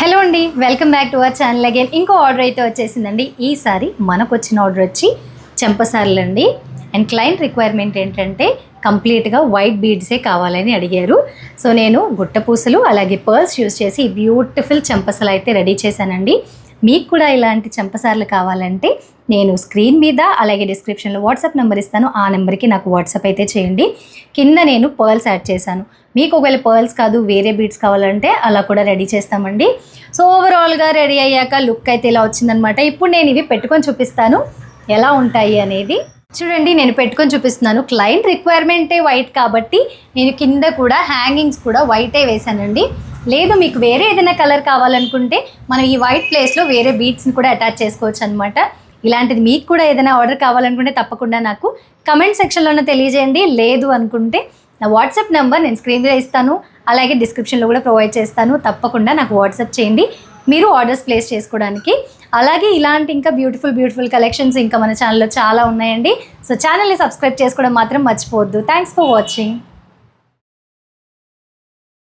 Hello అండి, welcome back to our channel again. ఇంకో order అయితే వచ్చేసిందండి. ఈసారి మనకు వచ్చిన ఆర్డర్ వచ్చి చెంపసార్లు అండి. అండ్ క్లయింట్ రిక్వైర్మెంట్ ఏంటంటే కంప్లీట్గా వైట్ బీడ్సే కావాలని అడిగారు. సో నేను గుట్టపూసలు అలాగే పర్ల్స్ యూస్ చేసి బ్యూటిఫుల్ చెంపసలు అయితే రెడీ చేశానండి. మీకు కూడా ఇలాంటి చెంపసార్లు కావాలంటే నేను స్క్రీన్ మీద అలాగే డిస్క్రిప్షన్లో వాట్సాప్ నెంబర్ ఇస్తాను. ఆ నెంబర్కి నాకు వాట్సాప్ అయితే చేయండి. కింద నేను పర్ల్స్ యాడ్ చేశాను. మీకు ఒకవేళ పర్ల్స్ కాదు వేరే బీడ్స్ కావాలంటే అలా కూడా రెడీ చేస్తామండి. సో ఓవరాల్గా రెడీ అయ్యాక లుక్ అయితే ఇలా వచ్చిందనమాట. ఇప్పుడు నేను ఇవి పెట్టుకొని చూపిస్తాను ఎలా ఉంటాయి అనేది. చూడండి, నేను పెట్టుకొని చూపిస్తున్నాను. క్లయింట్ రిక్వైర్మెంటే వైట్ కాబట్టి నేను కింద కూడా హ్యాంగింగ్స్ కూడా వైటే వేశానండి. లేదు మీకు వేరే ఏదైనా కలర్ కావాలనుకుంటే మనం ఈ వైట్ ప్లేస్లో వేరే బీడ్స్ని కూడా అటాచ్ చేసుకోవచ్చు అనమాట. ఇలాంటిది మీకు కూడా ఏదైనా ఆర్డర్ కావాలనుకుంటే తప్పకుండా నాకు కమెంట్ సెక్షన్లోనే తెలియజేయండి. లేదు అనుకుంటే నా వాట్సాప్ నెంబర్ నేను స్క్రీన్ మీద ఇస్తాను, అలాగే డిస్క్రిప్షన్లో కూడా ప్రొవైడ్ చేస్తాను. తప్పకుండా నాకు వాట్సాప్ చేయండి మీరు ఆర్డర్స్ ప్లేస్ చేసుకోవడానికి. అలాగే ఇలాంటి ఇంకా బ్యూటిఫుల్ కలెక్షన్స్ ఇంకా మన ఛానల్లో చాలా ఉన్నాయండి. సో ఛానల్ని సబ్స్క్రైబ్ చేసుకోవడం మాత్రం మర్చిపోవద్దు. Thanks for watching.